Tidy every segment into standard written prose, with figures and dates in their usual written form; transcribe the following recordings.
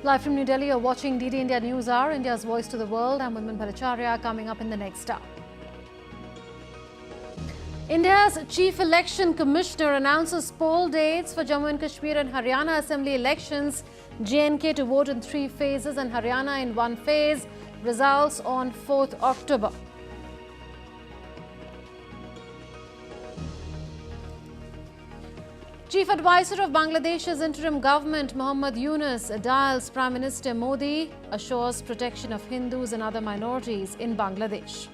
Live from New Delhi, you're watching DD India News Hour, India's voice to the world. I'm Unman Bhattacharya. Coming up in the next hour. India's Chief Election Commissioner announces poll dates for Jammu and Kashmir and Haryana Assembly elections. J&K to vote in 3 phases and Haryana in 1 phase. Results on 4th October. Chief Advisor of Bangladesh's interim government, Mohammad Yunus, dials Prime Minister Modi, assures protection of Hindus and other minorities in Bangladesh.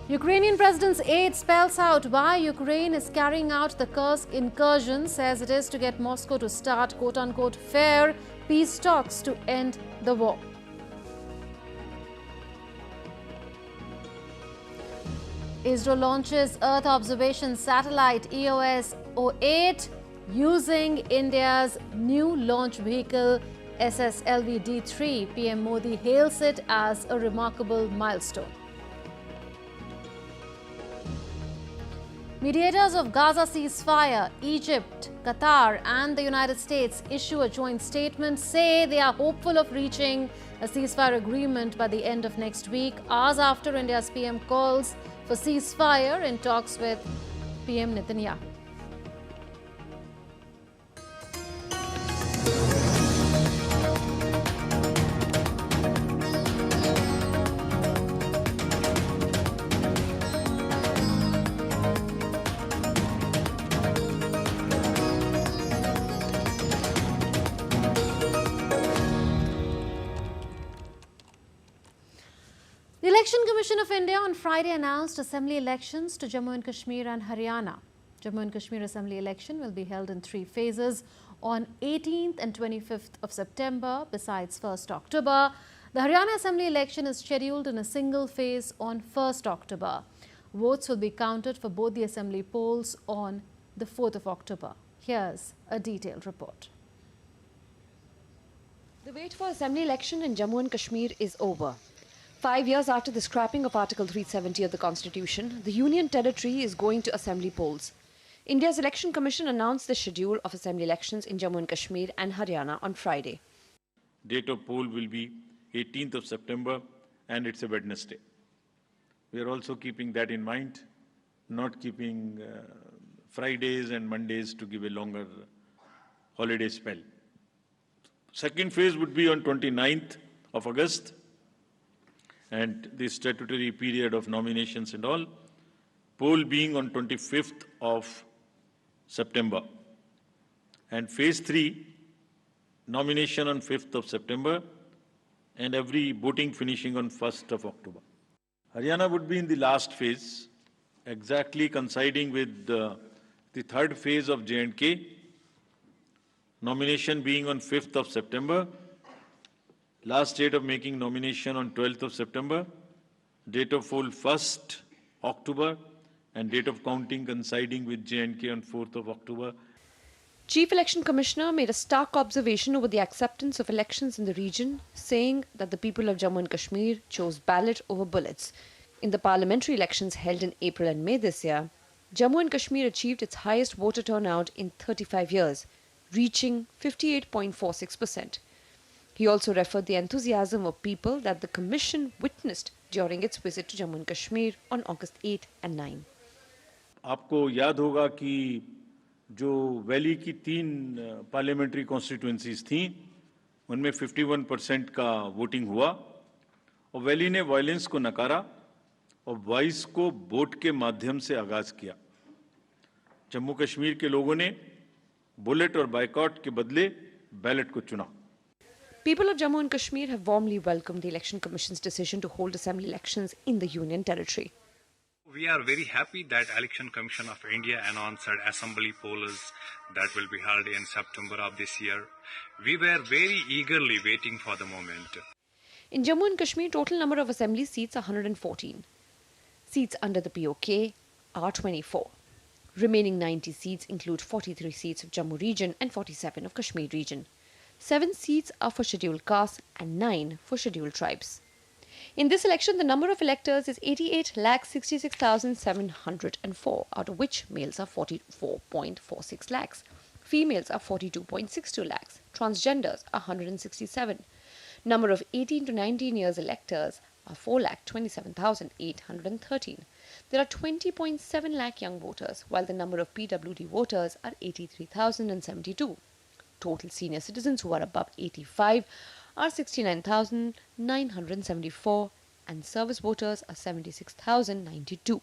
Ukrainian President's aide spells out why Ukraine is carrying out the Kursk incursion, says it is to get Moscow to start quote-unquote fair peace talks to end the war. ISRO launches Earth observation satellite EOS-08 using India's new launch vehicle SSLV-D3. PM Modi hails it as a remarkable milestone. Mediators of Gaza ceasefire, Egypt, Qatar and the United States issue a joint statement, say they are hopeful of reaching a ceasefire agreement by the end of next week, hours after India's PM calls for ceasefire in talks with PM Netanyahu. The Election Commission of India on Friday announced assembly elections to Jammu and Kashmir and Haryana. Jammu and Kashmir assembly election will be held in 3 phases on 18th and 25th of September, besides 1st October. The Haryana assembly election is scheduled in a single phase on 1st October. Votes will be counted for both the assembly polls on the 4th of October. Here's a detailed report. The wait for assembly election in Jammu and Kashmir is over. 5 years after the scrapping of Article 370 of the Constitution, the Union Territory is going to assembly polls. India's Election Commission announced the schedule of assembly elections in Jammu and Kashmir and Haryana on Friday. Date of poll will be 18th of September and it's a Wednesday. We are also keeping that in mind, not keeping Fridays and Mondays to give a longer holiday spell. Second phase would be on 29th of August. And the statutory period of nominations and all, poll being on 25th of September. And phase 3, nomination on 5th of September, and every voting finishing on 1st of October. Haryana would be in the last phase, exactly coinciding with the 3rd phase of J&K, nomination being on 5th of September, last date of making nomination on 12th of September, date of poll 1st October, and date of counting coinciding with J&K on 4th of October. Chief Election Commissioner made a stark observation over the acceptance of elections in the region, saying that the people of Jammu and Kashmir chose ballot over bullets. In the parliamentary elections held in April and May this year, Jammu and Kashmir achieved its highest voter turnout in 35 years, reaching 58.46%. He also referred the enthusiasm of people that the Commission witnessed during its visit to Jammu and Kashmir on August 8 and 9. आपको याद होगा कि जो valley की 3 parliamentary constituencies थीं, उनमें 51% का voting हुआ और वैली ने वायलेंस को नकारा और वॉइस को वोट के माध्यम से आगाज किया. जम्मू कश्मीर के लोगों ने बुलेट और बायकॉट के बदले बैलेट को चुना. People of Jammu and Kashmir have warmly welcomed the Election Commission's decision to hold assembly elections in the Union Territory. We are very happy that Election Commission of India announced assembly polls that will be held in September of this year. We were very eagerly waiting for the moment. In Jammu and Kashmir, total number of assembly seats are 114. Seats under the POK are 24. Remaining 90 seats include 43 seats of Jammu region and 47 of Kashmir region. 7 seats are for scheduled castes and 9 for scheduled tribes. In this election, the number of electors is 88,66,704, out of which males are 44.46 lakhs. Females are 42.62 lakhs. Transgenders are 167. Number of 18 to 19 years electors are 4,27,813. There are 20.7 lakh young voters, while the number of PWD voters are 83,072. Total senior citizens who are above 85 are 69,974 and service voters are 76,092.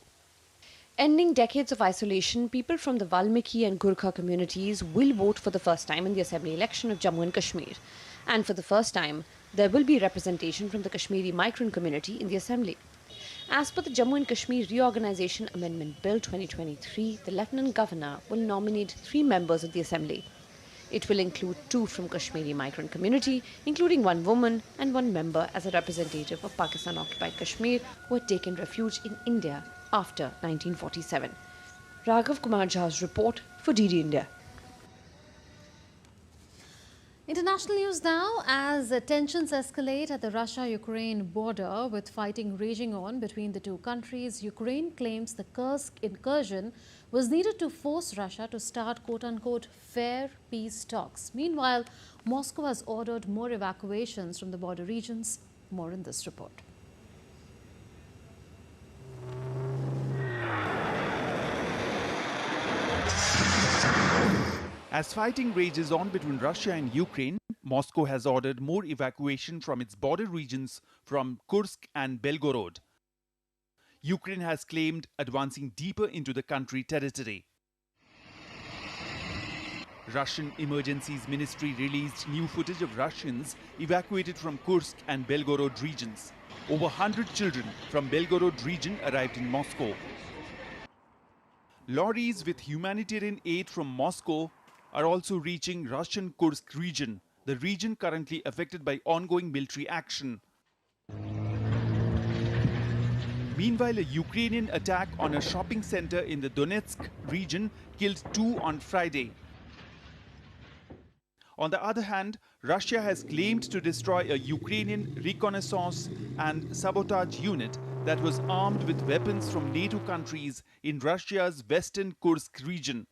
Ending decades of isolation, people from the Valmiki and Gurkha communities will vote for the first time in the assembly election of Jammu and Kashmir. And for the first time, there will be representation from the Kashmiri migrant community in the assembly. As per the Jammu and Kashmir Reorganisation Amendment Bill 2023, the Lieutenant Governor will nominate 3 members of the assembly. It will include 2 from Kashmiri migrant community, including 1 woman and 1 member as a representative of Pakistan-occupied Kashmir who had taken refuge in India after 1947. Raghav Kumar Jha's report for DD India. International news now, as tensions escalate at the Russia-Ukraine border with fighting raging on between the two countries. Ukraine claims the Kursk incursion was needed to force Russia to start quote-unquote fair peace talks. Meanwhile, Moscow has ordered more evacuations from the border regions. More in this report. As fighting rages on between Russia and Ukraine, Moscow has ordered more evacuation from its border regions from Kursk and Belgorod. Ukraine has claimed advancing deeper into the country territory. Russian Emergencies Ministry released new footage of Russians evacuated from Kursk and Belgorod regions. Over 100 children from Belgorod region arrived in Moscow. Lorries with humanitarian aid from Moscow are also reaching Russian Kursk region, the region currently affected by ongoing military action. Meanwhile, a Ukrainian attack on a shopping center in the Donetsk region killed 2 on Friday. On the other hand, Russia has claimed to destroy a Ukrainian reconnaissance and sabotage unit that was armed with weapons from NATO countries in Russia's western Kursk region.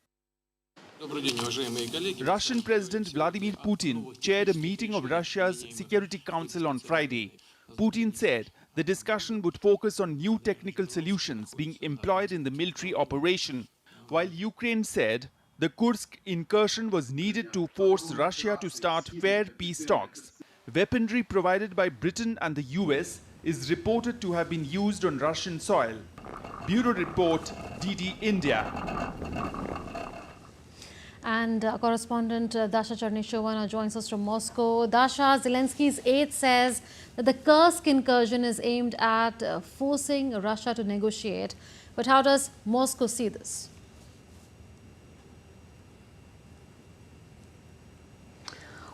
Russian President Vladimir Putin chaired a meeting of Russia's Security Council on Friday. Putin said the discussion would focus on new technical solutions being employed in the military operation, while Ukraine said the Kursk incursion was needed to force Russia to start fair peace talks. Weaponry provided by Britain and the US is reported to have been used on Russian soil. Bureau Report, DD India. And correspondent Dasha Charnishovana joins us from Moscow. Dasha, Zelensky's aide says that the Kursk incursion is aimed at forcing Russia to negotiate. But how does Moscow see this?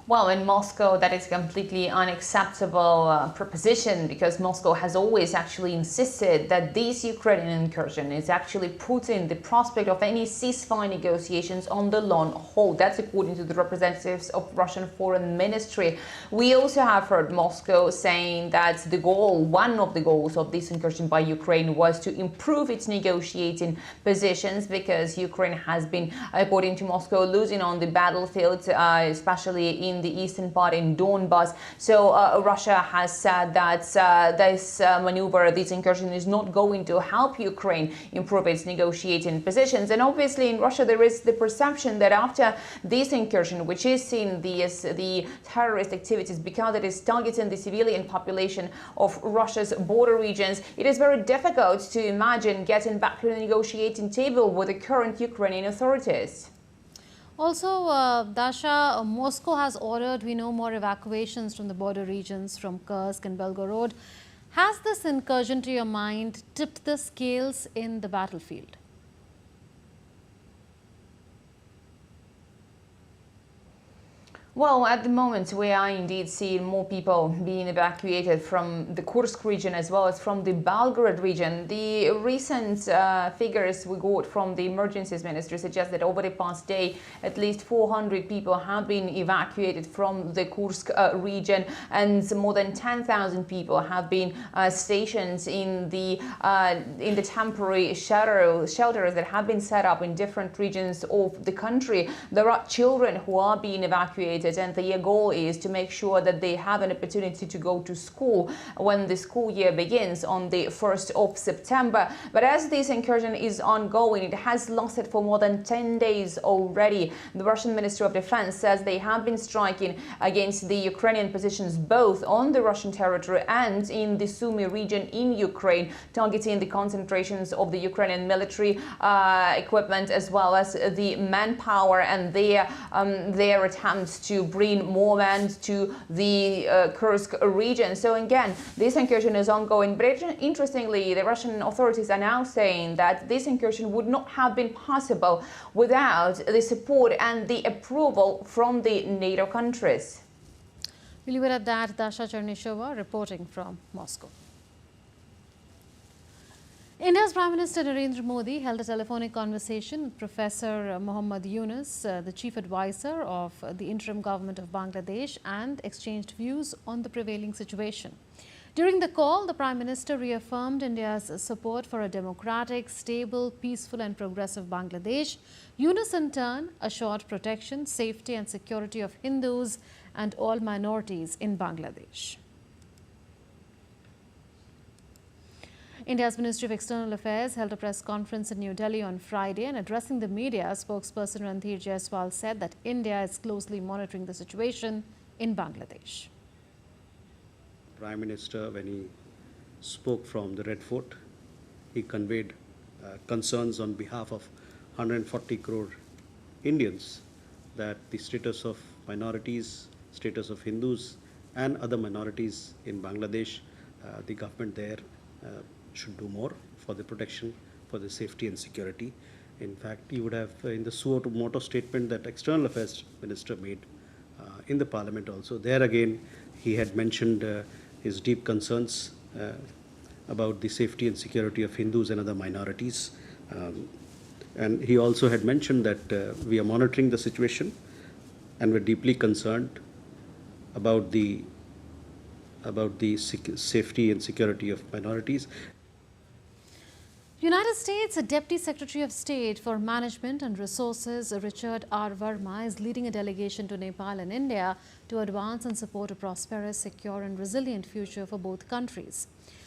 Well, in Moscow, that is a completely unacceptable proposition, because Moscow has always actually insisted that this Ukrainian incursion is actually putting the prospect of any ceasefire negotiations on the long hold. That's according to the representatives of Russian Foreign Ministry. We also have heard Moscow saying that the goal, one of the goals of this incursion by Ukraine, was to improve its negotiating positions, because Ukraine has been, according to Moscow, losing on the battlefield, especially in the eastern part in Donbass. So Russia has said that this maneuver, this incursion, is not going to help Ukraine improve its negotiating positions. And obviously in Russia there is the perception that after this incursion, which is seen the terrorist activities, because it is targeting the civilian population of Russia's border regions, it is very difficult to imagine getting back to the negotiating table with the current Ukrainian authorities. Also, Dasha, Moscow has ordered, we know, more evacuations from the border regions from Kursk and Belgorod. Has this incursion, to your mind, tipped the scales in the battlefield? Well, at the moment, we are indeed seeing more people being evacuated from the Kursk region as well as from the Belgorod region. The recent figures we got from the emergencies ministry suggest that over the past day, at least 400 people have been evacuated from the Kursk region, and more than 10,000 people have been stationed in the temporary shelters that have been set up in different regions of the country. There are children who are being evacuated, and their goal is to make sure that they have an opportunity to go to school when the school year begins on the 1st of September. But as this incursion is ongoing, it has lasted for more than 10 days already. The Russian Ministry of Defense says they have been striking against the Ukrainian positions both on the Russian territory and in the Sumy region in Ukraine, targeting the concentrations of the Ukrainian military equipment as well as the manpower and their attempts to bring more land to the Kursk region. So again, this incursion is ongoing. But interestingly, the Russian authorities are now saying that this incursion would not have been possible without the support and the approval from the NATO countries. We'll leave it at that. Dasha Chernishova reporting from Moscow. India's Prime Minister Narendra Modi held a telephonic conversation with Professor Mohammad Yunus, the chief advisor of the interim government of Bangladesh, and exchanged views on the prevailing situation. During the call, the Prime Minister reaffirmed India's support for a democratic, stable, peaceful and progressive Bangladesh. Yunus in turn assured protection, safety and security of Hindus and all minorities in Bangladesh. India's Ministry of External Affairs held a press conference in New Delhi on Friday, and addressing the media, spokesperson Ranveer Jaiswal said that India is closely monitoring the situation in Bangladesh. Prime Minister, when he spoke from the Red Fort, he conveyed concerns on behalf of 140 crore Indians that the status of minorities, status of Hindus and other minorities in Bangladesh, the government there should do more for the protection, for the safety and security. In fact, you would have in the suo motu statement that External Affairs Minister made in the Parliament also. There again, he had mentioned his deep concerns about the safety and security of Hindus and other minorities. And he also had mentioned that we are monitoring the situation and we're deeply concerned about the safety and security of minorities. United States Deputy Secretary of State for Management and Resources Richard R. Verma is leading a delegation to Nepal and India to advance and support a prosperous, secure and resilient future for both countries.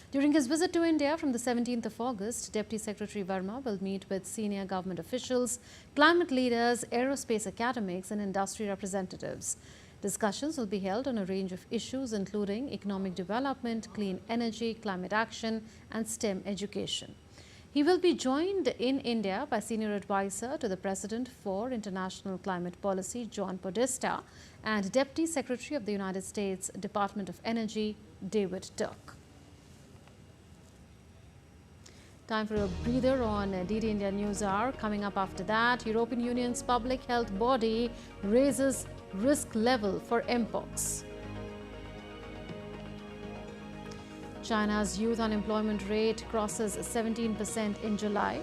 During his visit to India from the 17th of August, Deputy Secretary Verma will meet with senior government officials, climate leaders, aerospace academics and industry representatives. Discussions will be held on a range of issues including economic development, clean energy, climate action and STEM education. He will be joined in India by Senior Advisor to the President for International Climate Policy, John Podesta, and Deputy Secretary of the United States Department of Energy, David Turk. Time for a breather on DD India News Hour. Coming up after that, European Union's public health body raises risk level for Mpox. China's youth unemployment rate crosses 17% in July.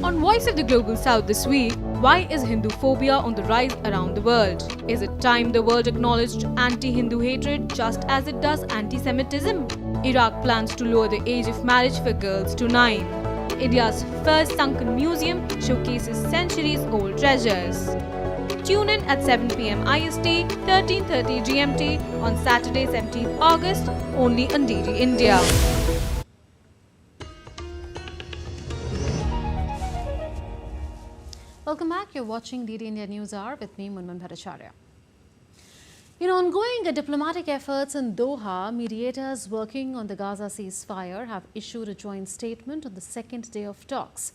On Voice of the Global South this week, why is Hinduphobia on the rise around the world? Is it time the world acknowledged anti-Hindu hatred just as it does anti-Semitism? Iraq plans to lower the age of marriage for girls to 9. India's first sunken museum showcases centuries-old treasures. Tune in at 7 p.m. IST, 13:30 GMT on Saturday, 17th August, only on DD India. Welcome back. You're watching DD India News Hour with me, Munman Bhattacharya. In ongoing diplomatic efforts in Doha, mediators working on the Gaza ceasefire have issued a joint statement on the second day of talks.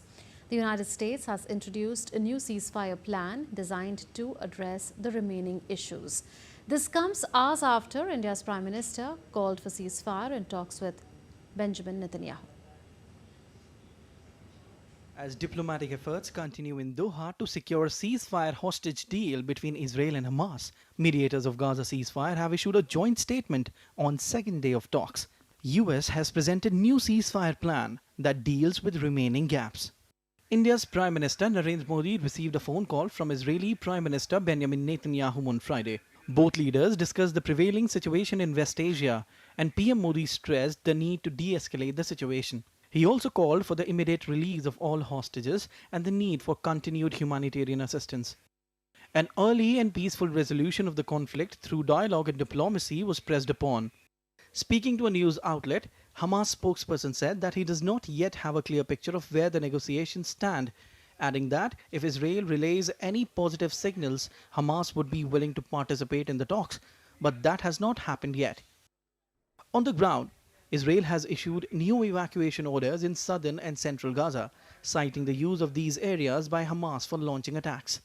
The United States has introduced a new ceasefire plan designed to address the remaining issues. This comes hours after India's Prime Minister called for ceasefire in talks with Benjamin Netanyahu. As diplomatic efforts continue in Doha to secure a ceasefire hostage deal between Israel and Hamas, mediators of Gaza ceasefire have issued a joint statement on second day of talks. US has presented new ceasefire plan that deals with remaining gaps. India's Prime Minister Narendra Modi received a phone call from Israeli Prime Minister Benjamin Netanyahu on Friday. Both leaders discussed the prevailing situation in West Asia, and PM Modi stressed the need to de-escalate the situation. He also called for the immediate release of all hostages and the need for continued humanitarian assistance. An early and peaceful resolution of the conflict through dialogue and diplomacy was pressed upon. Speaking to a news outlet, Hamas spokesperson said that he does not yet have a clear picture of where the negotiations stand, adding that if Israel relays any positive signals, Hamas would be willing to participate in the talks, but that has not happened yet. On the ground, Israel has issued new evacuation orders in southern and central Gaza, citing the use of these areas by Hamas for launching attacks.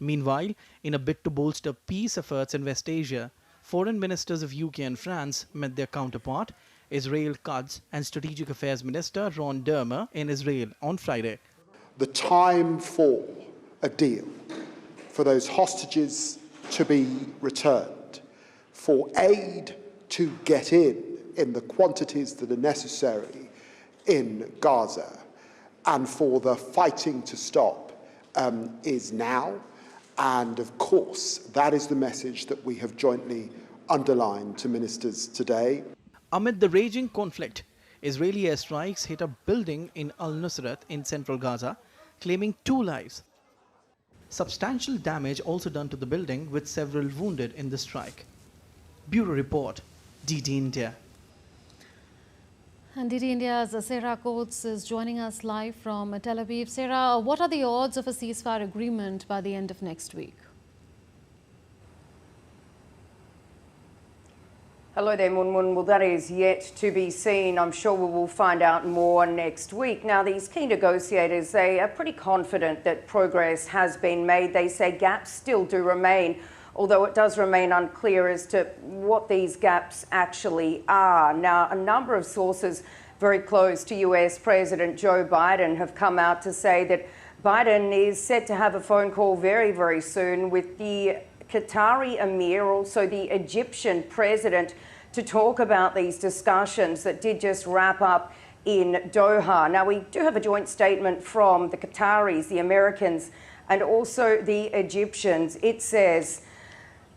Meanwhile, in a bid to bolster peace efforts in West Asia, foreign ministers of UK and France met their counterpart, Israel Quds and Strategic Affairs Minister Ron Dermer in Israel on Friday. The time for a deal, for those hostages to be returned, for aid to get in the quantities that are necessary in Gaza, and for the fighting to stop is now. And of course, that is the message that we have jointly underlined to ministers today. Amid the raging conflict, Israeli airstrikes hit a building in Al-Nusrat in central Gaza, claiming 2 lives. Substantial damage also done to the building, with several wounded in the strike. Bureau Report, DD India. And DD India's Sarah Coates is joining us live from Tel Aviv. Sarah, what are the odds of a ceasefire agreement by the end of next week? Hello there, Munmun. Well, that is yet to be seen. I'm sure we will find out more next week. Now, these key negotiators, they are pretty confident that progress has been made. They say gaps still do remain, although it does remain unclear as to what these gaps actually are. Now, a number of sources very close to US President Joe Biden have come out to say that Biden is set to have a phone call very, very soon with the Qatari Emir, also the Egyptian president, to talk about these discussions that did just wrap up in Doha. Now, we do have a joint statement from the Qataris, the Americans, and also the Egyptians. It says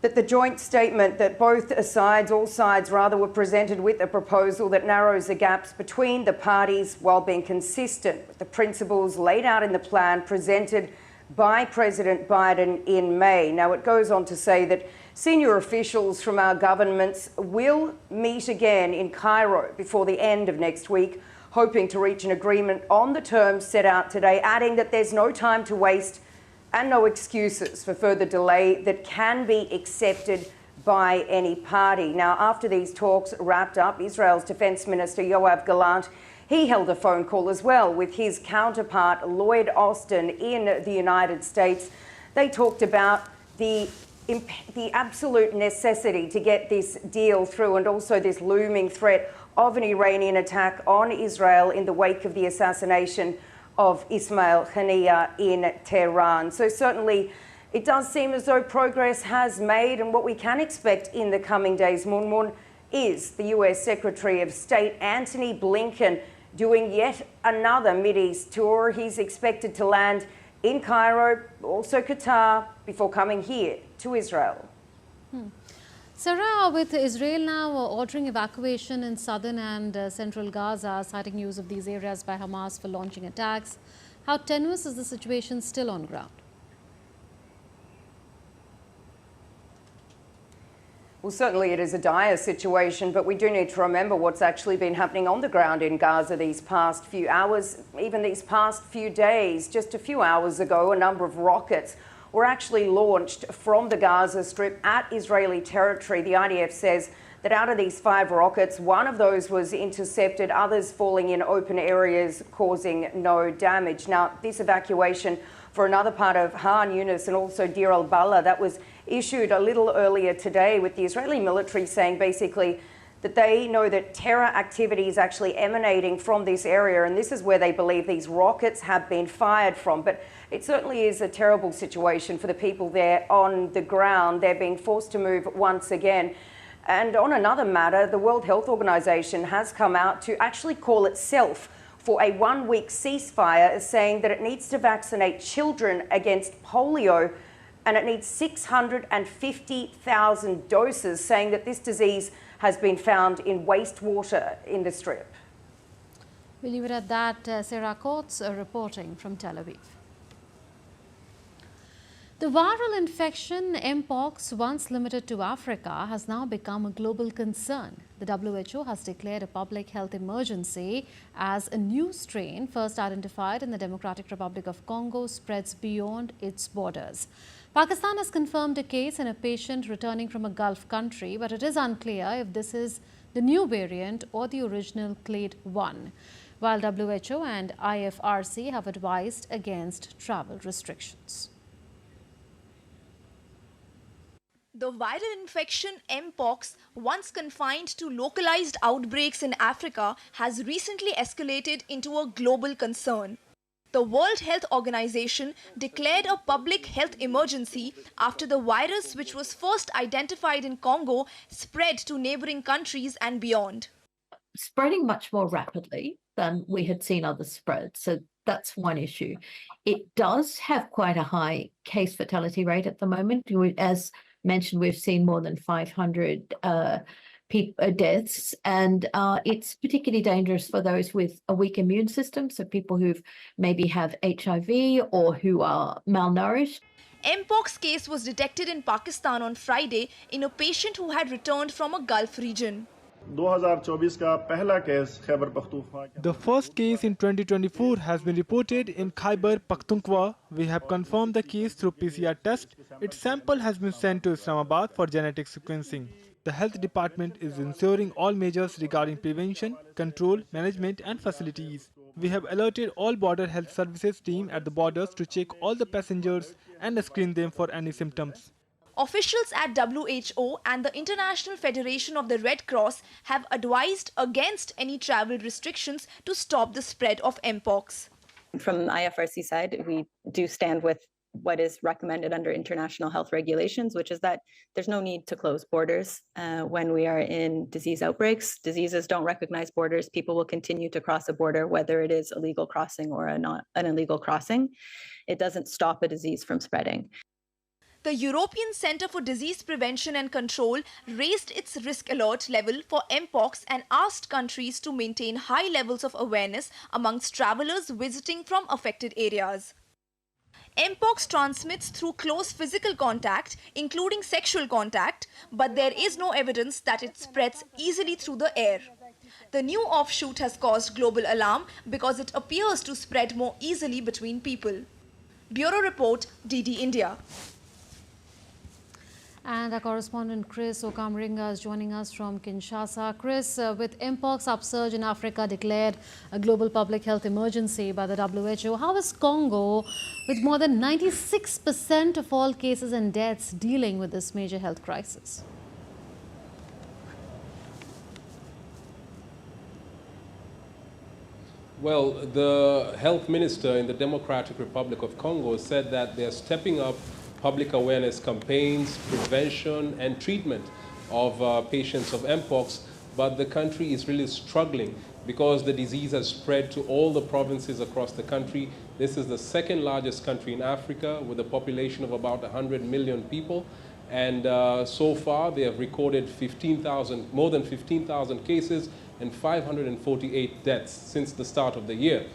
that the joint statement that all sides were presented with a proposal that narrows the gaps between the parties while being consistent with the principles laid out in the plan presented by President Biden in May. Now, it goes on to say that senior officials from our governments will meet again in Cairo before the end of next week, hoping to reach an agreement on the terms set out today, adding that there's no time to waste and no excuses for further delay that can be accepted by any party. Now, after these talks wrapped up, Israel's Defense Minister Yoav Gallant, he held a phone call as well with his counterpart Lloyd Austin in the United States. They talked about the absolute necessity to get this deal through, and also this looming threat of an Iranian attack on Israel in the wake of the assassination of Ismail Haniyeh in Tehran. So certainly it does seem as though progress has made, and what we can expect in the coming days, Munmun, is the US Secretary of State Antony Blinken doing yet another Mideast tour. He's expected to land in Cairo, also Qatar, before coming here to Israel. Sarah, with Israel now ordering evacuation in southern and central Gaza, citing use of these areas by Hamas for launching attacks, how tenuous is the situation still on ground? Well, certainly it is a dire situation, but we do need to remember what's actually been happening on the ground in Gaza these past few hours, even these past few days. Just a few hours ago, a number of rockets were actually launched from the Gaza Strip at Israeli territory. The IDF says that out of these 5 rockets, 1 of those was intercepted, others falling in open areas, causing no damage. Now, this evacuation for another part of Han Yunis and also Deir al-Balah, that was issued a little earlier today, with the Israeli military saying basically that they know that terror activity is actually emanating from this area, and this is where they believe these rockets have been fired from. But it certainly is a terrible situation for the people there on the ground. They're being forced to move once again. And on another matter, the World Health Organization has come out to actually call itself for a one-week ceasefire, saying that it needs to vaccinate children against polio, and it needs 650,000 doses, saying that this disease has been found in wastewater in the Strip. We'll leave it at that. Sarah Coates reporting from Tel Aviv. The viral infection Mpox, once limited to Africa, has now become a global concern. The WHO has declared a public health emergency as a new strain, first identified in the Democratic Republic of Congo, spreads beyond its borders. Pakistan has confirmed a case in a patient returning from a Gulf country, but it is unclear if this is the new variant or the original clade 1, while WHO and IFRC have advised against travel restrictions. The viral infection Mpox, once confined to localized outbreaks in Africa, has recently escalated into a global concern. The World Health Organization declared a public health emergency after the virus, which was first identified in Congo, spread to neighboring countries and beyond. Spreading much more rapidly than we had seen others spread. So that's one issue. It does have quite a high case fatality rate at the moment. As mentioned, we've seen more than 500 deaths, and it's particularly dangerous for those with a weak immune system, so people who maybe have HIV or who are malnourished. Mpox case was detected in Pakistan on Friday in a patient who had returned from a Gulf region. The first case in 2024 has been reported in Khyber Pakhtunkhwa. We have confirmed the case through PCR test. Its sample has been sent to Islamabad for genetic sequencing. The health department is ensuring all measures regarding prevention, control, management and facilities. We have alerted all border health services team at the borders to check all the passengers and screen them for any symptoms. Officials at WHO and the International Federation of the Red Cross have advised against any travel restrictions to stop the spread of Mpox. From the IFRC side, we do stand with what is recommended under international health regulations, which is that there's no need to close borders when we are in disease outbreaks. Diseases don't recognize borders. People will continue to cross a border, whether it is a legal crossing or an illegal crossing. It doesn't stop a disease from spreading. The European Centre for Disease Prevention and Control raised its risk alert level for Mpox and asked countries to maintain high levels of awareness amongst travellers visiting from affected areas. Mpox transmits through close physical contact, including sexual contact, but there is no evidence that it spreads easily through the air. The new offshoot has caused global alarm because it appears to spread more easily between people. Bureau Report, DD India. And our correspondent Chris Okamringa is joining us from Kinshasa. Chris, with Mpox upsurge in Africa declared a global public health emergency by the WHO, how is Congo, with more than 96% of all cases and deaths, dealing with this major health crisis? Well, the health minister in the Democratic Republic of Congo said that they're stepping up public awareness campaigns, prevention and treatment of patients of Mpox, but the country is really struggling because the disease has spread to all the provinces across the country. This is the second largest country in Africa with a population of about 100 million people. And so far they have recorded more than 15,000 cases and 548 deaths since the start of the year.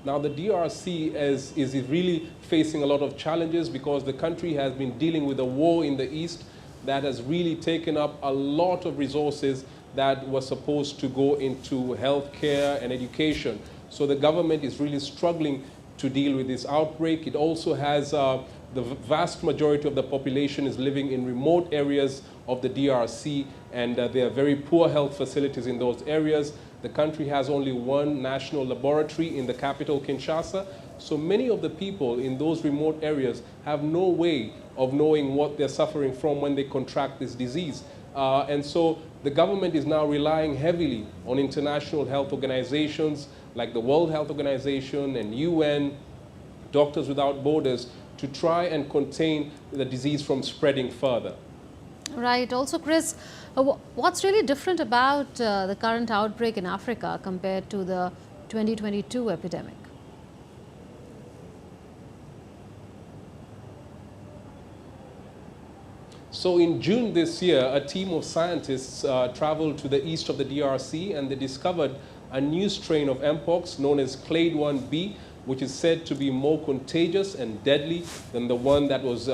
Now the DRC is really facing a lot of challenges because the country has been dealing with a war in the east that has really taken up a lot of resources that were supposed to go into healthcare and education. So the government is really struggling to deal with this outbreak. It also has the vast majority of the population is living in remote areas of the DRC, and there are very poor health facilities in those areas. The country has only one national laboratory in the capital, Kinshasa. So many of the people in those remote areas have no way of knowing what they're suffering from when they contract this disease. And so the government is now relying heavily on international health organizations like the World Health Organization and UN, Doctors Without Borders, to try and contain the disease from spreading further. Right. Also, Chris, what's really different about the current outbreak in Africa compared to the 2022 epidemic? So in June this year, a team of scientists traveled to the east of the DRC, and they discovered a new strain of Mpox known as Clade 1b, which is said to be more contagious and deadly than the one that was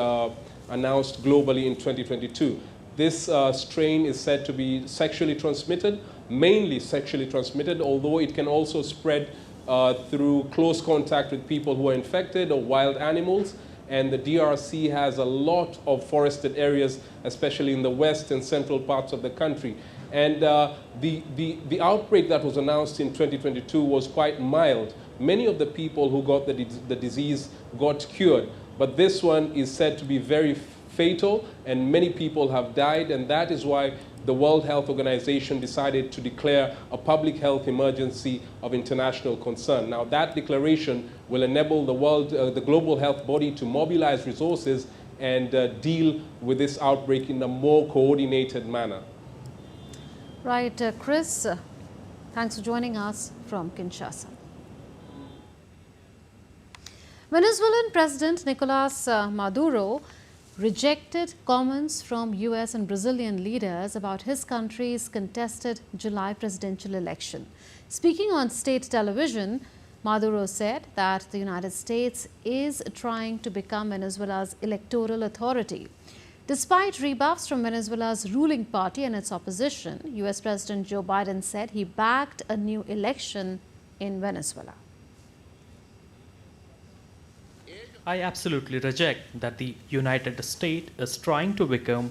announced globally in 2022. This strain is said to be sexually transmitted, mainly sexually transmitted, although it can also spread through close contact with people who are infected or wild animals. And the DRC has a lot of forested areas, especially in the west and central parts of the country. And the outbreak that was announced in 2022 was quite mild. Many of the people who got the disease got cured, but this one is said to be very fatal, and many people have died, and that is why the World Health Organization decided to declare a public health emergency of international concern. Now, that declaration will enable the global health body to mobilize resources and deal with this outbreak in a more coordinated manner. Right, Chris, thanks for joining us from Kinshasa. Venezuelan President Nicolas Maduro rejected comments from US and Brazilian leaders about his country's contested July presidential election. Speaking on state television, Maduro said that the United States is trying to become Venezuela's electoral authority. Despite rebuffs from Venezuela's ruling party and its opposition, US President Joe Biden said he backed a new election in Venezuela. I absolutely reject that the United States is trying to become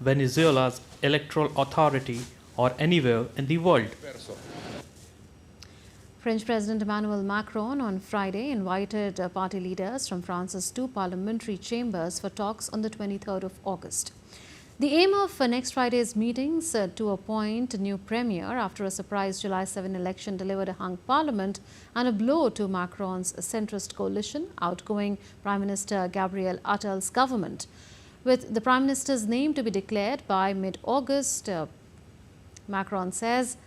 Venezuela's electoral authority or anywhere in the world. French President Emmanuel Macron on Friday invited party leaders from France's two parliamentary chambers for talks on the 23rd of August. The aim of next Friday's meetings to appoint a new premier after a surprise July 7 election delivered a hung parliament and a blow to Macron's centrist coalition, outgoing Prime Minister Gabriel Attal's government. With the Prime Minister's name to be declared by mid-August, Macron says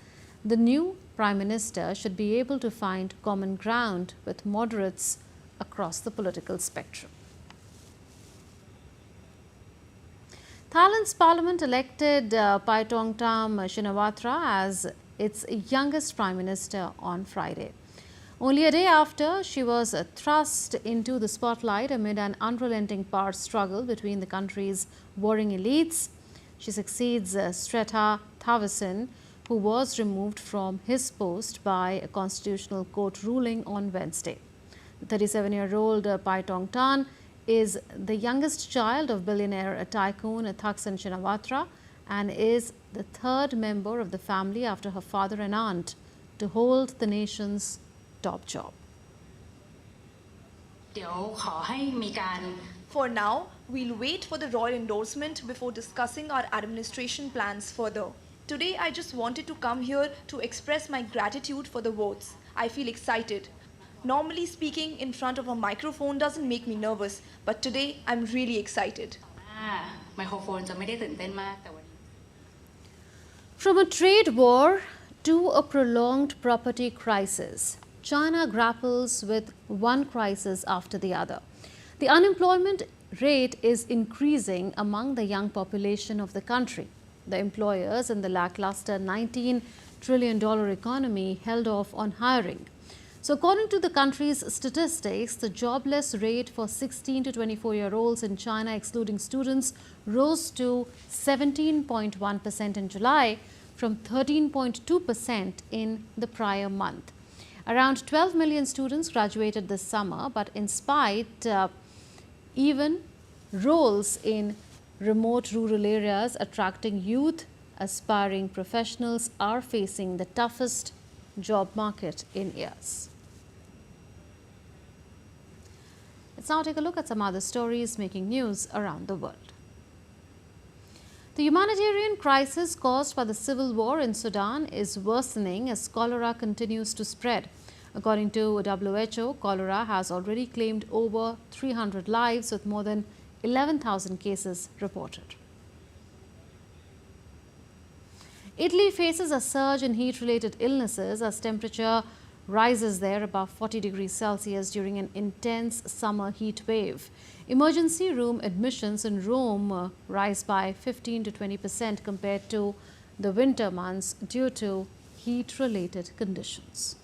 the new Prime Minister should be able to find common ground with moderates across the political spectrum. Thailand's parliament elected Paetongtarn Shinawatra as its youngest prime minister on Friday. Only a day after, she was thrust into the spotlight amid an unrelenting power struggle between the country's warring elites. She succeeds Srettha Thavisin, who was removed from his post by a constitutional court ruling on Wednesday. The 37-year-old Paetongtarn is the youngest child of billionaire tycoon Thaksin Shinawatra and is the third member of the family after her father and aunt to hold the nation's top job. For now, we'll wait for the royal endorsement before discussing our administration plans further. Today, I just wanted to come here to express my gratitude for the votes. I feel excited. Normally speaking in front of a microphone doesn't make me nervous, but today I'm really excited. From a trade war to a prolonged property crisis, China grapples with one crisis after the other. The unemployment rate is increasing among the young population of the country. The employers in the lackluster $19 trillion economy held off on hiring. So according to the country's statistics, the jobless rate for 16 to 24-year-olds in China, excluding students, rose to 17.1% in July from 13.2% in the prior month. Around 12 million students graduated this summer, but in spite, even roles in remote rural areas attracting youth, aspiring professionals are facing the toughest job market in years. Let's now take a look at some other stories making news around the world. The humanitarian crisis caused by the civil war in Sudan is worsening as cholera continues to spread. According to WHO, cholera has already claimed over 300 lives with more than 11,000 cases reported. Italy faces a surge in heat-related illnesses as temperature rises there above 40 degrees Celsius during an intense summer heat wave. Emergency room admissions in Rome rise by 15 to 20% compared to the winter months due to heat-related conditions.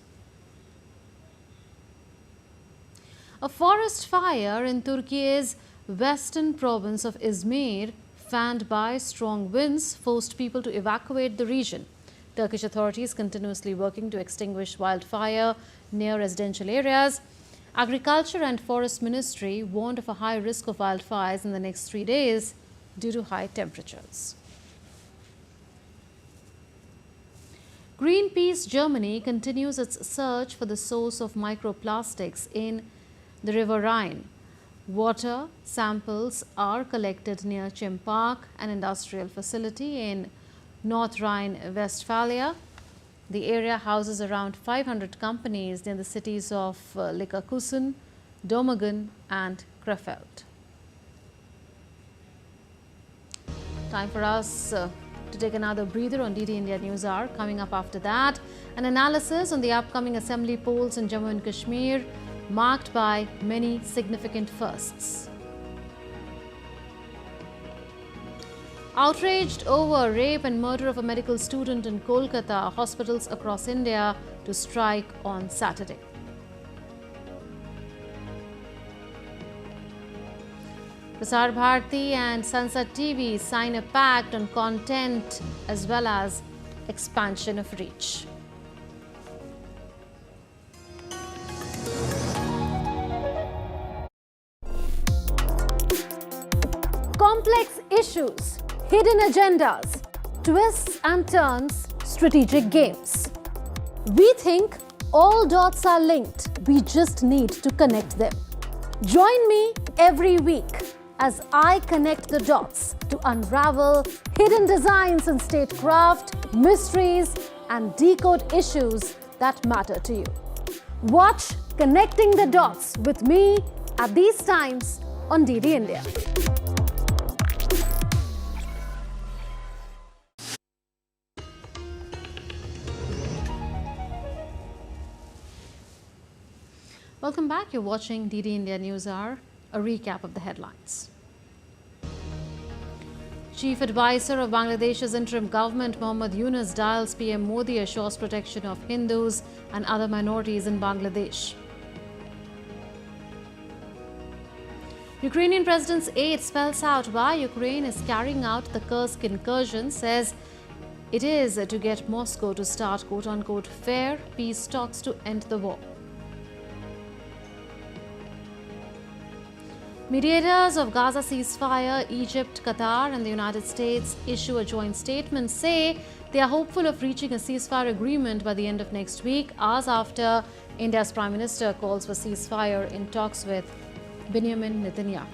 A forest fire in Turkey's western province of Izmir, fanned by strong winds, forced people to evacuate the region. Turkish authorities continuously working to extinguish wildfire near residential areas. Agriculture and Forest Ministry warned of a high risk of wildfires in the next 3 days due to high temperatures. Greenpeace Germany continues its search for the source of microplastics in the River Rhine. Water samples are collected near Chim Park, an industrial facility in North Rhine-Westphalia. The area houses around 500 companies near the cities of Leverkusen, Dormagen and Krefeld. Time for us to take another breather on DD India News Hour. Coming up after that, an analysis on the upcoming assembly polls in Jammu and Kashmir, marked by many significant firsts. Outraged over rape and murder of a medical student in Kolkata, hospitals across India to strike on Saturday. Prasar Bharati and Sansad TV sign a pact on content as well as expansion of reach. Complex issues, hidden agendas, twists and turns, strategic games. We think all dots are linked. We just need to connect them. Join me every week as I connect the dots to unravel hidden designs in statecraft, mysteries, and decode issues that matter to you. Watch Connecting the Dots with me at these times on DD India. Welcome back. You're watching DD India News Hour, a recap of the headlines. Chief Advisor of Bangladesh's interim government, Mohammad Yunus, dials PM Modi, assures protection of Hindus and other minorities in Bangladesh. Ukrainian president's aide spells out why Ukraine is carrying out the Kursk incursion, says it is to get Moscow to start quote-unquote fair peace talks to end the war. Mediators of Gaza ceasefire, Egypt, Qatar and the United States issue a joint statement, say they are hopeful of reaching a ceasefire agreement by the end of next week, hours after India's Prime Minister calls for ceasefire in talks with Benjamin Netanyahu.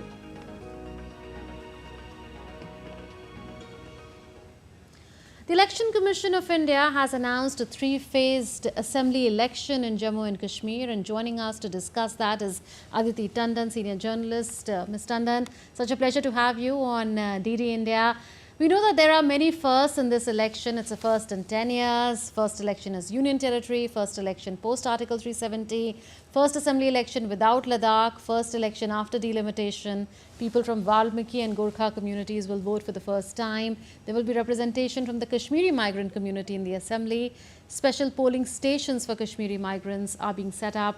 The Election Commission of India has announced a three-phased assembly election in Jammu and Kashmir, and joining us to discuss that is Aditi Tandon, senior journalist. Ms. Tandon, such a pleasure to have you on DD India. We know that there are many firsts in this election. It's a first in 10 years. First election as Union Territory, first election post Article 370, first assembly election without Ladakh, first election after delimitation. People from Valmiki and Gorkha communities will vote for the first time. There will be representation from the Kashmiri migrant community in the assembly. Special polling stations for Kashmiri migrants are being set up.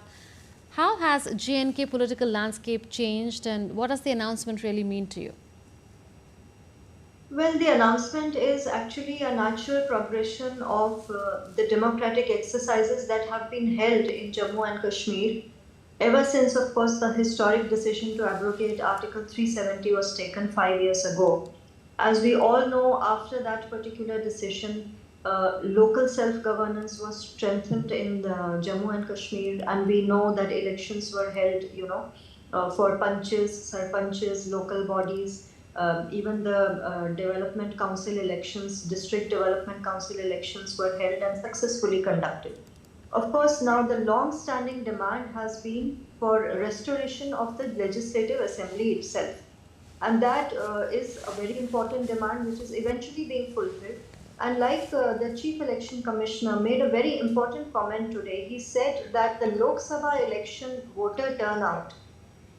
How has J&K political landscape changed, and what does the announcement really mean to you? Well, the announcement is actually a natural progression of the democratic exercises that have been held in Jammu and Kashmir ever since, of course, the historic decision to abrogate Article 370 was taken 5 years ago. As we all know, after that particular decision, local self-governance was strengthened in the Jammu and Kashmir, and we know that elections were held, for panches, sarpanches, local bodies, Even the Development Council elections, District Development Council elections were held and successfully conducted. Of course, now the long-standing demand has been for restoration of the Legislative Assembly itself. And that is a very important demand which is eventually being fulfilled. And like the Chief Election Commissioner made a very important comment today, he said that the Lok Sabha election voter turnout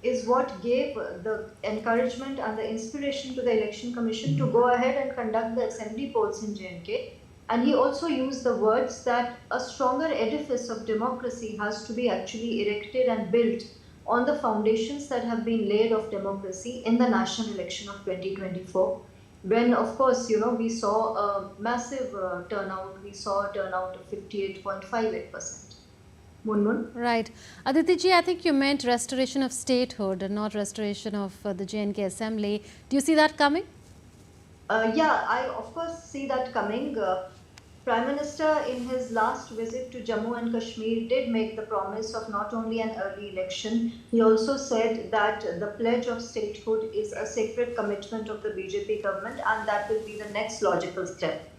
is what gave the encouragement and the inspiration to the Election Commission to go ahead and conduct the assembly polls in J&K. And he also used the words that a stronger edifice of democracy has to be actually erected and built on the foundations that have been laid of democracy in the national election of 2024. When, of course, we saw a massive turnout. We saw a turnout of 58.58%. Munmun? Right. Aditi ji, I think you meant restoration of statehood and not restoration of the J&K Assembly. Do you see that coming? Yeah, I of course see that coming. Prime Minister in his last visit to Jammu and Kashmir did make the promise of not only an early election, he also said that the pledge of statehood is a sacred commitment of the BJP government and that will be the next logical step.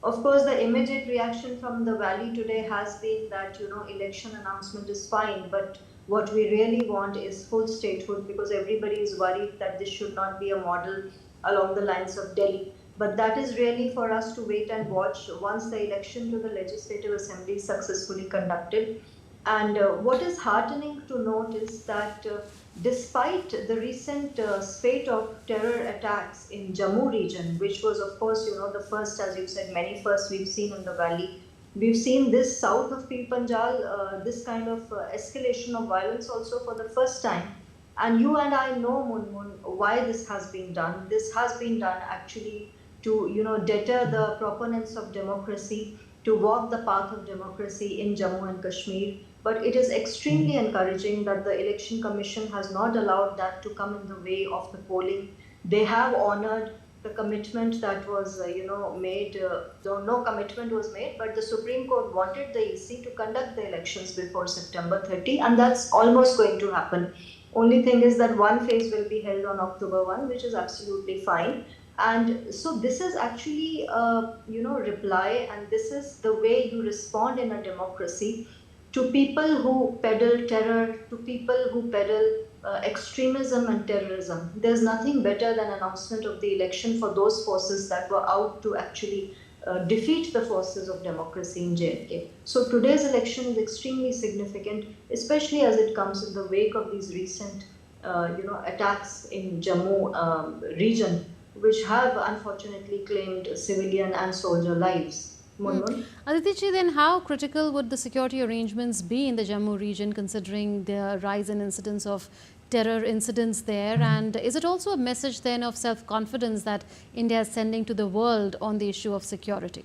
Of course, the immediate reaction from the Valley today has been that, election announcement is fine, but what we really want is full statehood because everybody is worried that this should not be a model along the lines of Delhi. But that is really for us to wait and watch once the election to the Legislative Assembly is successfully conducted. And what is heartening to note is that despite the recent spate of terror attacks in Jammu region, which was of course, the first, as you said, many firsts we've seen in the Valley, we've seen this south of Pir Panjal, this kind of escalation of violence also for the first time. And you and I know, Munmun, why this has been done. This has been done actually to, deter the proponents of democracy, to walk the path of democracy in Jammu and Kashmir. But it is extremely encouraging that the Election Commission has not allowed that to come in the way of the polling. They have honored the commitment that was, made. No commitment was made, but the Supreme Court wanted the EC to conduct the elections before September 30, and that's almost going to happen. Only thing is that one phase will be held on October 1, which is absolutely fine. And so this is actually a, reply, and this is the way you respond in a democracy to people who peddle terror, to people who peddle extremism and terrorism. There's nothing better than announcement of the election for those forces that were out to actually defeat the forces of democracy in J&K. So today's election is extremely significant, especially as it comes in the wake of these recent, attacks in Jammu region, which have unfortunately claimed civilian and soldier lives. Aditi ji, then how critical would the security arrangements be in the Jammu region considering the rise in incidents of terror incidents there? And is it also a message then of self-confidence that India is sending to the world on the issue of security?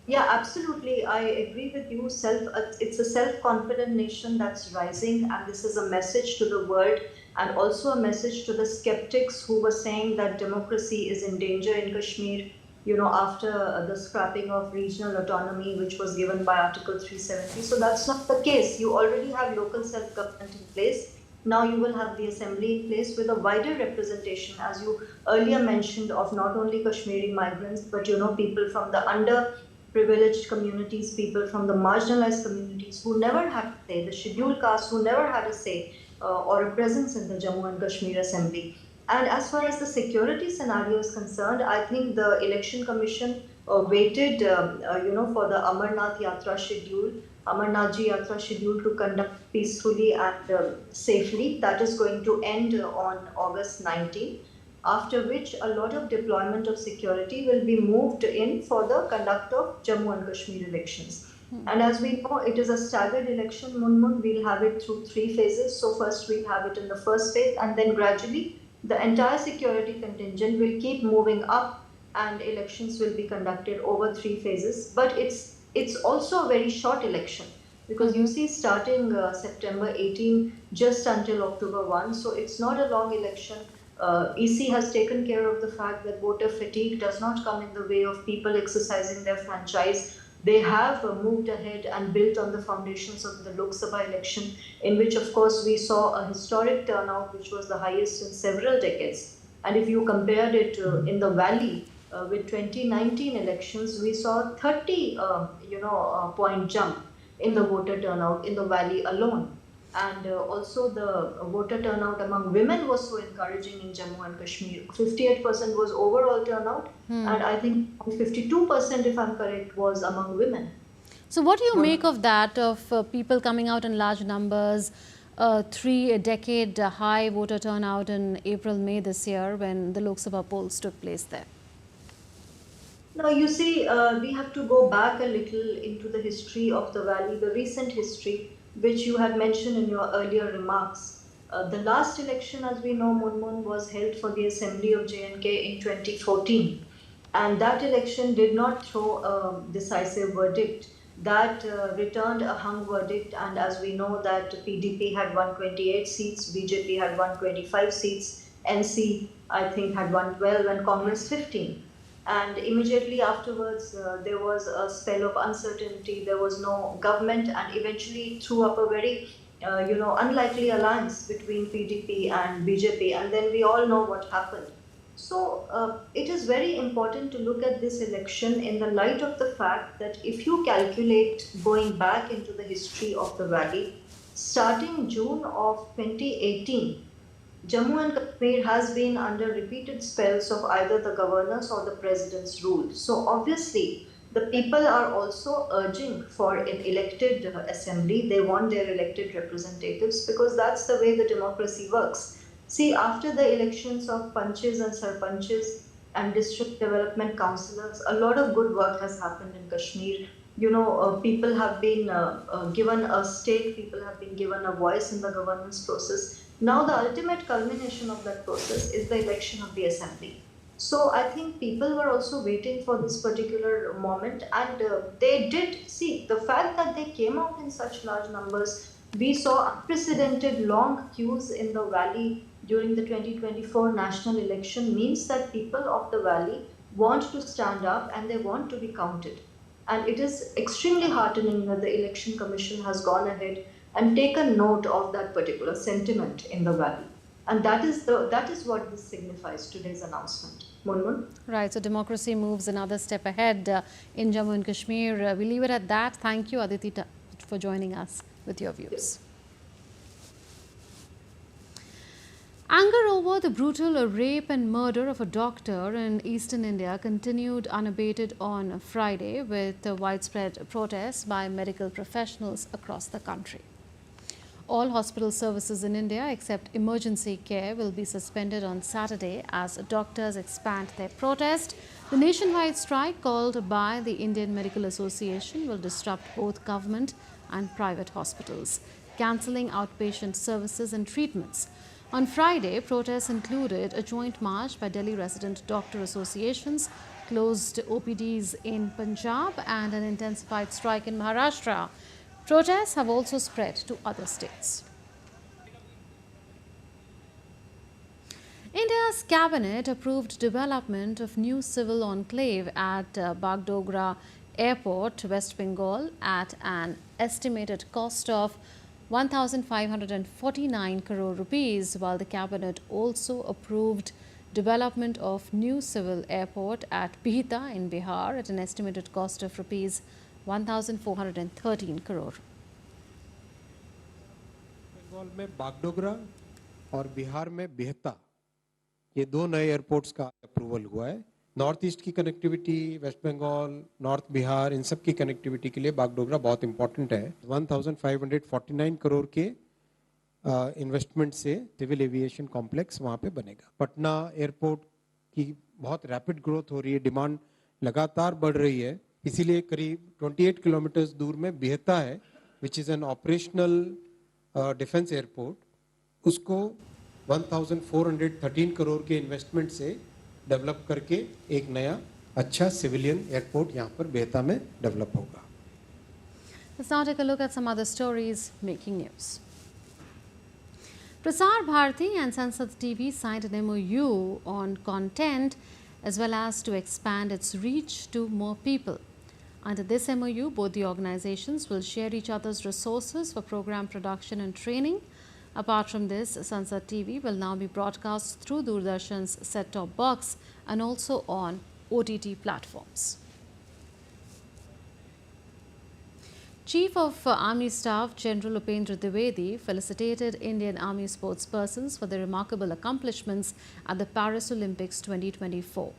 Yeah, absolutely. I agree with you. It's a self-confident nation that's rising, and this is a message to the world and also a message to the skeptics who were saying that democracy is in danger in Kashmir, after the scrapping of regional autonomy, which was given by Article 370. So that's not the case. You already have local self-government in place. Now you will have the assembly in place with a wider representation, as you earlier mentioned, of not only Kashmiri migrants, but, people from the underprivileged communities, people from the marginalized communities who never had a say, the scheduled caste who never had a say or a presence in the Jammu and Kashmir Assembly. And as far as the security scenario is concerned, I think the Election Commission waited, for the Amarnath Yatra schedule, Amarnath Ji Yatra schedule to conduct peacefully and safely. That is going to end on August 19, after which a lot of deployment of security will be moved in for the conduct of Jammu and Kashmir elections. And as we know, it is a staggered election, Munmun. We'll have it through 3 phases. So first we'll have it in the first phase, and then gradually the entire security contingent will keep moving up and elections will be conducted over 3 phases. But it's also a very short election because you see starting September 18 just until October 1. So it's not a long election. EC has taken care of the fact that voter fatigue does not come in the way of people exercising their franchise. They have moved ahead and built on the foundations of the Lok Sabha election, in which, of course, we saw a historic turnout, which was the highest in several decades. And if you compared it in the valley with 2019 elections, we saw 30 point jump in the voter turnout in the valley alone. And also the voter turnout among women was so encouraging in Jammu and Kashmir. 58% was overall turnout, and I think 52%, if I'm correct, was among women. So what do you make of that, of people coming out in large numbers, three-decade high voter turnout in April, May this year when the Lok Sabha polls took place there? Now, you see, we have to go back a little into the history of the valley, the recent history, which you had mentioned in your earlier remarks. The last election, as we know, Munmun, was held for the Assembly of J&K in 2014. And that election did not throw a decisive verdict. That returned a hung verdict. And as we know that PDP had 128 seats, BJP had 125 seats, NC, I think, had 112, and Congress 15. And immediately afterwards, there was a spell of uncertainty. There was no government, and eventually threw up a very, unlikely alliance between PDP and BJP. And then we all know what happened. So it is very important to look at this election in the light of the fact that if you calculate going back into the history of the valley, starting June of 2018, Jammu and Kashmir has been under repeated spells of either the governor's or the president's rule. So obviously, the people are also urging for an elected assembly. They want their elected representatives because that's the way the democracy works. See, after the elections of panches and sarpanches and district development councillors, a lot of good work has happened in Kashmir. People have been given a stake, people have been given a voice in the governance process. Now the ultimate culmination of that process is the election of the assembly. So I think people were also waiting for this particular moment, and they did see the fact that they came out in such large numbers. We saw unprecedented long queues in the valley during the 2024 national election means that people of the valley want to stand up and they want to be counted. And it is extremely heartening that the Election Commission has gone ahead and taken note of that particular sentiment in the valley. And that is what this signifies, today's announcement. Munmun? Right, so democracy moves another step ahead in Jammu and Kashmir. We leave it at that. Thank you, Aditi, for joining us with your views. Anger over the brutal rape and murder of a doctor in eastern India continued unabated on Friday with widespread protests by medical professionals across the country. All hospital services in India except emergency care will be suspended on Saturday as doctors expand their protest. The nationwide strike called by the Indian Medical Association will disrupt both government and private hospitals, cancelling outpatient services and treatments. On Friday, protests included a joint march by Delhi resident doctor associations, closed OPDs in Punjab, and an intensified strike in Maharashtra. Protests have also spread to other states. India's cabinet approved development of new civil enclave at Bagdogra Airport, West Bengal, at an estimated cost of 1,549 crore rupees, while the cabinet also approved development of new civil airport at Bihta in Bihar at an estimated cost of rupees 1,413 crore. Bengal में बागडोगरा और बिहार में बिहता, ये दो नए airports का approval हुआ है. North East की connectivity, West Bengal, North Bihar, इन सब की कनेक्टिविटी के लिए बागडोगरा बहुत इंपॉर्टेंट है. 1,549 करोड़ के इन्वेस्टमेंट से सिविल एविएशन कॉम्प्लेक्स वहाँ पे बनेगा. पटना एयरपोर्ट की बहुत रैपिड ग्रोथ हो रही है, डिमांड लगातार बढ़ रही है, इसीलिए करीब 28 किलोमीटर दूर में बिहता है, which is an operational defence airport. उसको 1,413 करोड़ के इन्वेस्टमेंट से डेवलप करके एक नया अच्छा सिविलियन एयरपोर्ट यहाँ पर बिहता में डेवलप होगा. Let's now take a look at some other stories making news. Prasar Bharati and Sansad TV signed an MOU on content as well as to expand its reach to more people. Under this MOU, both the organizations will share each other's resources for program production and training. Apart from this, Sansad TV will now be broadcast through Doordarshan's set-top box and also on OTT platforms. Chief of Army Staff General Upendra Dwivedi felicitated Indian Army sportspersons for their remarkable accomplishments at the Paris Olympics 2024.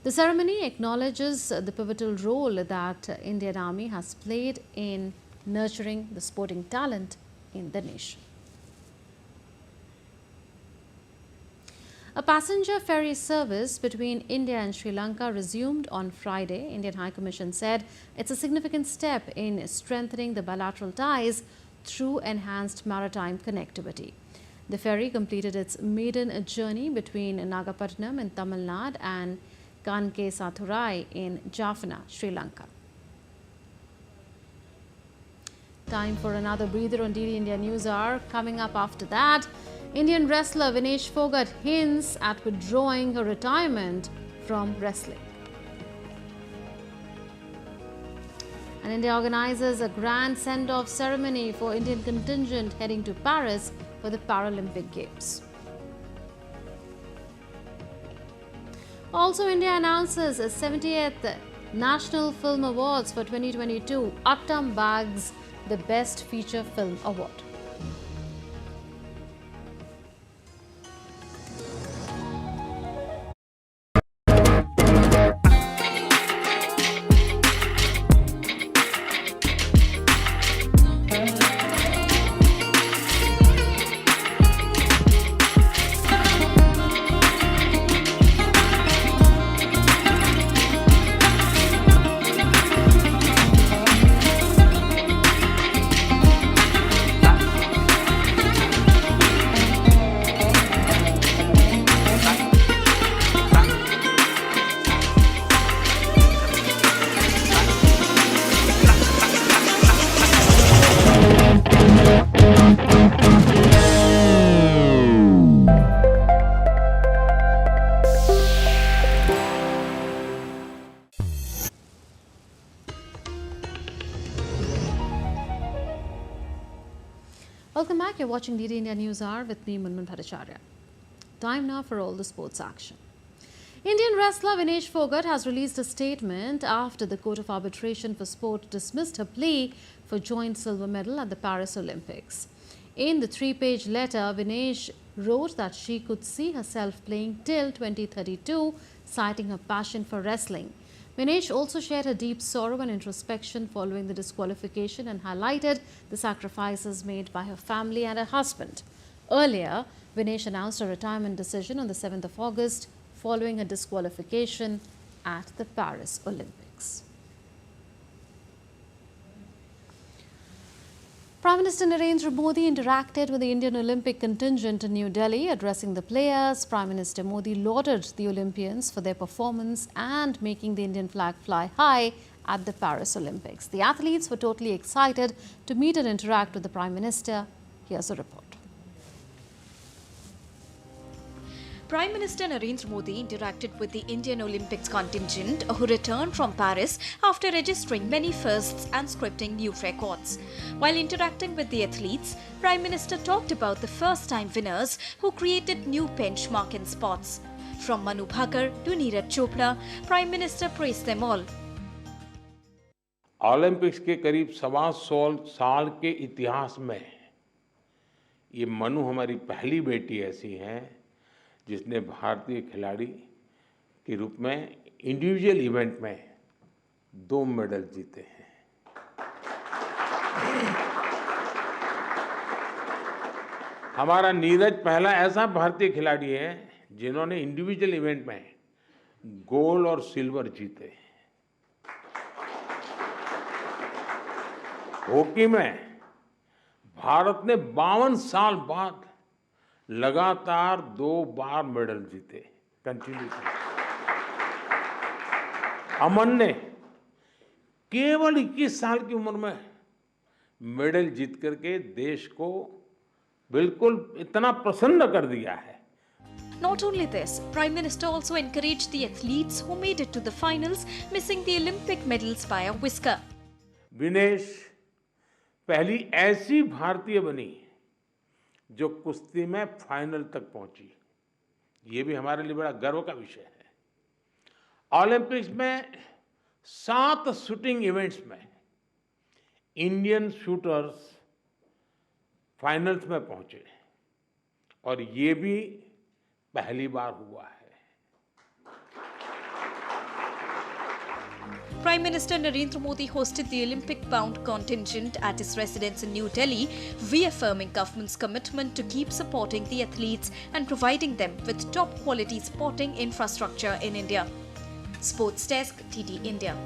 The ceremony acknowledges the pivotal role that Indian Army has played in nurturing the sporting talent in the nation. A passenger ferry service between India and Sri Lanka resumed on Friday. Indian High Commission said it's a significant step in strengthening the bilateral ties through enhanced maritime connectivity. The ferry completed its maiden journey between Nagapattinam in Tamil Nadu and Kankesathurai in Jaffna, Sri Lanka. Time for another breather on DD India News Hour. Coming up after that, Indian wrestler Vinesh Phogat hints at withdrawing her retirement from wrestling. And India organizes a grand send-off ceremony for Indian contingent heading to Paris for the Paralympic Games. Also, India announces a 70th National Film Awards for 2022. Attam bags the Best Feature Film Award. Welcome back. You're watching DD India News Hour with me, Munmun Bhattacharya. Time now for all the sports action. Indian wrestler Vinesh Phogat has released a statement after the Court of Arbitration for Sport dismissed her plea for joint silver medal at the Paris Olympics. In the 3-page letter, Vinesh wrote that she could see herself playing till 2032, citing her passion for wrestling. Vinesh also shared her deep sorrow and introspection following the disqualification and highlighted the sacrifices made by her family and her husband. Earlier, Vinesh announced a retirement decision on the 7th of August following her disqualification at the Paris Olympics. Prime Minister Narendra Modi interacted with the Indian Olympic contingent in New Delhi. Addressing the players, Prime Minister Modi lauded the Olympians for their performance and making the Indian flag fly high at the Paris Olympics. The athletes were totally excited to meet and interact with the Prime Minister. Here's a report. Prime Minister Narendra Modi interacted with the Indian Olympics contingent who returned from Paris after registering many firsts and scripting new records. While interacting with the athletes, Prime Minister talked about the first-time winners who created new benchmark in sports. From Manu Bhaker to Neeraj Chopra, Prime Minister praised them all. Olympics के करीब 125 साल के इतिहास में ये मनु हमारी पहली बेटी ऐसी हैं जिसने भारतीय खिलाड़ी के रूप में इंडिविजुअल इवेंट में 2 मेडल जीते हैं। हमारा नीरज पहला ऐसा भारतीय खिलाड़ी है जिन्होंने इंडिविजुअल इवेंट में गोल्ड और सिल्वर जीते। हॉकी में भारत ने 52 साल बाद लगातार 2 बार मेडल जीते कंटिन्यूसली। अमन ने केवल 21 साल की उम्र में मेडल जीत करके देश को बिल्कुल इतना प्रसन्न कर दिया है। Not only this, Prime Minister also encouraged the athletes who made it to the finals, missing the Olympic medals by a whisker. Vinesh पहली ऐसी भारतीय बनी जो कुश्ती में फाइनल तक पहुंची। ये भी हमारे लिए बड़ा गर्व का विषय है। ओलंपिक्स में 7 शूटिंग इवेंट्स में इंडियन शूटर्स फाइनल्स में पहुंचे और ये भी पहली बार हुआ है। Prime Minister Narendra Modi hosted the Olympic-bound contingent at his residence in New Delhi, reaffirming government's commitment to keep supporting the athletes and providing them with top-quality sporting infrastructure in India. Sports Desk, TT India.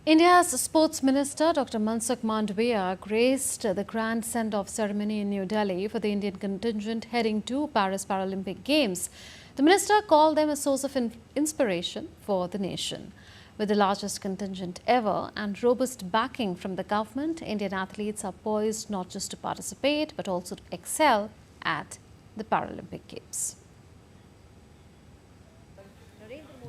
India's Sports Minister Dr. Mansukh Mandavia graced the grand send-off ceremony in New Delhi for the Indian contingent heading to Paris Paralympic Games. The minister called them a source of inspiration for the nation. With the largest contingent ever and robust backing from the government, Indian athletes are poised not just to participate but also to excel at the Paralympic Games.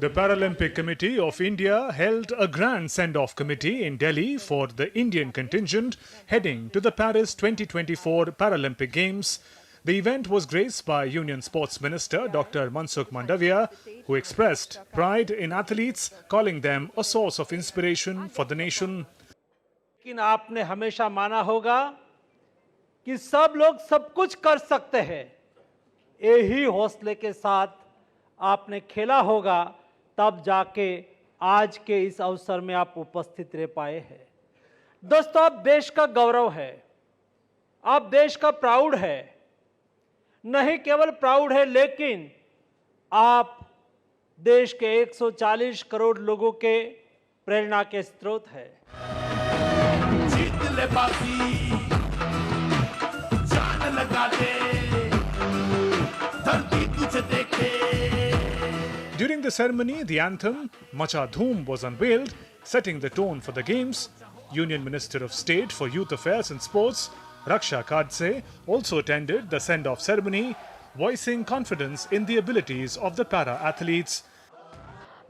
The Paralympic Committee of India held a grand send-off committee in Delhi for the Indian contingent heading to the Paris 2024 Paralympic Games. The event was graced by Union Sports Minister Dr. Mansukh Mandavia, who expressed pride in athletes, calling them a source of inspiration for the nation. लेकिन आपने हमेशा माना होगा कि सब लोग सब कुछ कर सकते हैं। यही हौसले के साथ आपने खेला होगा, तब जाके आज के इस अवसर में आप उपस्थित रह पाए हैं। दोस्तों, आप देश का गौरव है, आप देश का प्राउड है, नहीं केवल प्राउड है लेकिन आप देश के 140 करोड़ लोगों के प्रेरणा के स्रोत है। During the ceremony, the anthem Macha Dhoom was unveiled, setting the tone for the games. Union Minister of State for Youth Affairs and Sports, Raksha Kadse, also attended the send-off ceremony, voicing confidence in the abilities of the para-athletes.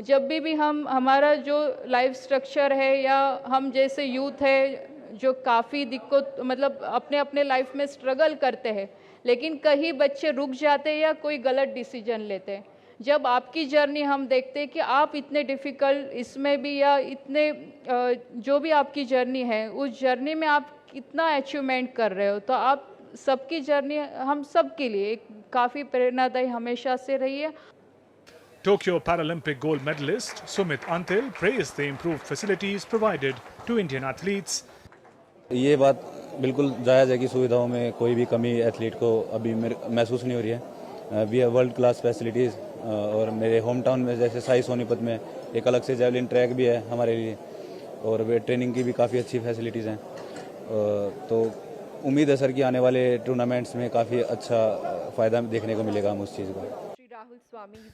जब भी हम हमारा जो life structure है या हम जैसे youth है जो काफ़ी दिक्कत मतलब अपने अपने लाइफ में स्ट्रगल करते हैं, लेकिन कहीं बच्चे रुक जाते हैं या कोई गलत डिसीजन लेते हैं। जब आपकी जर्नी हम देखते हैं कि आप इतने डिफ़िकल्ट इसमें भी या इतने जो भी आपकी जर्नी है उस जर्नी में आप कितना अचीवमेंट कर रहे हो, तो आप सबकी जर्नी हम सब के लिए काफ़ी प्रेरणादायी हमेशा से रही है। Tokyo Paralympic gold medalist Sumit Antil praised the improved facilities provided to Indian athletes. ये बात बिल्कुल जायज़ है कि सुविधाओं में कोई भी कमी एथलीट को अभी महसूस नहीं हो रही है। We have world class facilities और मेरे होम टाउन में जैसे साई सोनीपत में एक अलग से जेवलिन ट्रैक भी है हमारे लिए और वे ट्रेनिंग की भी काफ़ी अच्छी फैसिलिटीज़ हैं। तो उम्मीद है सर कि आने वाले टूर्नामेंट्स में काफ़ी अच्छा फ़ायदा देखने को मिलेगा हम उस चीज़ को।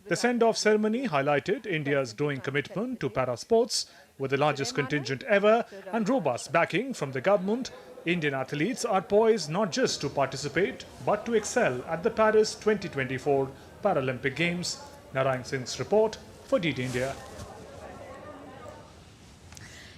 The send-off ceremony highlighted India's growing commitment to para-sports. With the largest contingent ever and robust backing from the government, Indian athletes are poised not just to participate but to excel at the Paris 2024 Paralympic Games. Narayan Singh's report for DT India.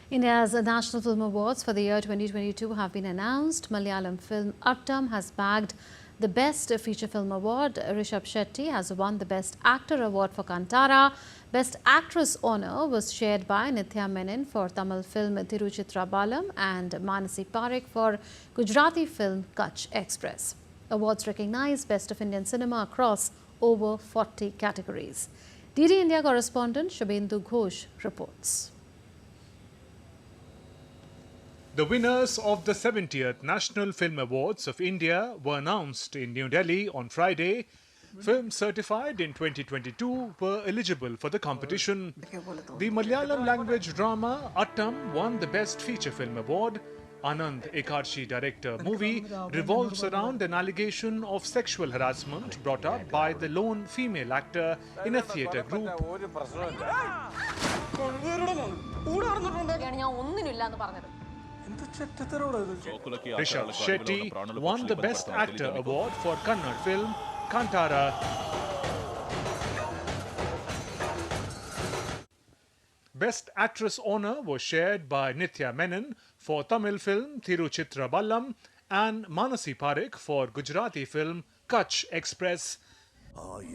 India's National Film Awards for the year 2022 have been announced. Malayalam film Attam has bagged the Best Feature Film Award. Rishabh Shetty has won the Best Actor Award for Kantara. Best Actress honour was shared by Nithya Menon for Tamil film Tiruchitra Balam and Manasi Parekh for Gujarati film Kutch Express. Awards recognize Best of Indian Cinema across over 40 categories. DD India correspondent Shabindu Ghosh reports. The winners of the 70th National Film Awards of India were announced in New Delhi on Friday. Films certified in 2022 were eligible for the competition. The Malayalam language drama Attam won the Best Feature Film Award. Anand Ekarshi director movie revolves around an allegation of sexual harassment brought up by the lone female actor in a theatre group. Rishabh Shetty won the Best Actor Award for Kannada film Kantara. Best Actress honour was shared by Nithya Menon for Tamil film Tiruchitra Ballam and Manasi Parekh for Gujarati film Kutch Express.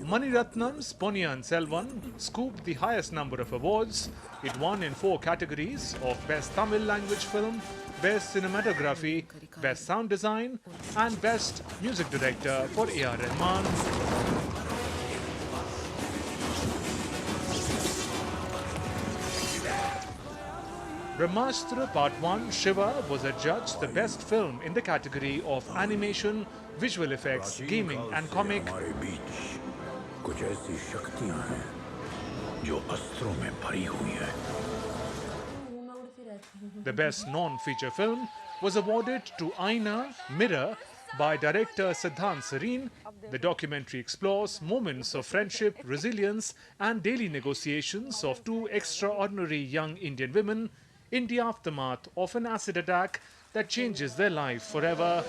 Mani Ratnam's Ponniyin Selvan scooped the highest number of awards. It won in 4 categories of Best Tamil Language Film, Best Cinematography, Best Sound Design and Best Music Director for A.R. Rahman. Brahmastra Part 1 Shiva was adjudged the best film in the category of animation, visual effects, gaming and comic. The best non-feature film was awarded to Aina Mirror by director Siddhant Sareen. The documentary explores moments of friendship, resilience and daily negotiations of 2 extraordinary young Indian women in the aftermath of an acid attack that changes their life forever.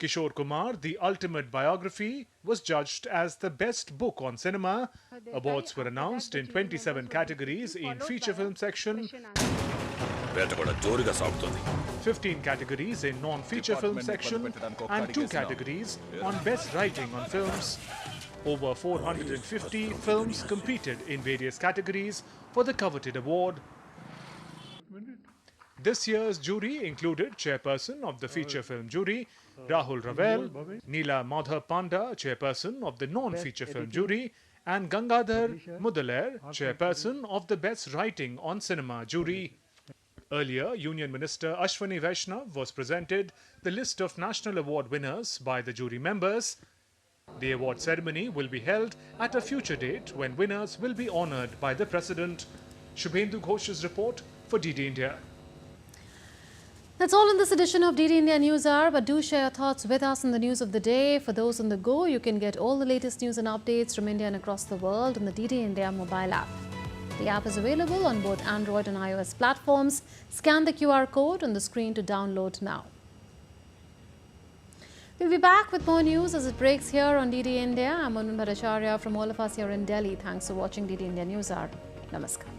Kishore Kumar, The Ultimate Biography, was judged as the best book on cinema. Awards were announced in 27 categories in feature film section, 15 categories in non-feature film section and 2 categories on best writing on films. Over 450 films competed in various categories for the coveted award. This year's jury included chairperson of the feature film jury, Rahul Ravel, Neela Madhav Panda, chairperson of the non-feature film jury, and Gangadhar Mudaler, chairperson of the best writing on cinema jury. Earlier, Union Minister Ashwani Vaishnav was presented the list of national award winners by the jury members. The award ceremony will be held at a future date when winners will be honoured by the President. Shubhendu Ghosh's report for DD India. That's all in this edition of DD India News Hour, but do share your thoughts with us on the news of the day. For those on the go, you can get all the latest news and updates from India and across the world on the DD India mobile app. The app is available on both Android and iOS platforms. Scan the QR code on the screen to download now. We'll be back with more news as it breaks here on DD India. I'm Manun Bhattacharya from all of us here in Delhi. Thanks for watching DD India News Hour. Namaskar.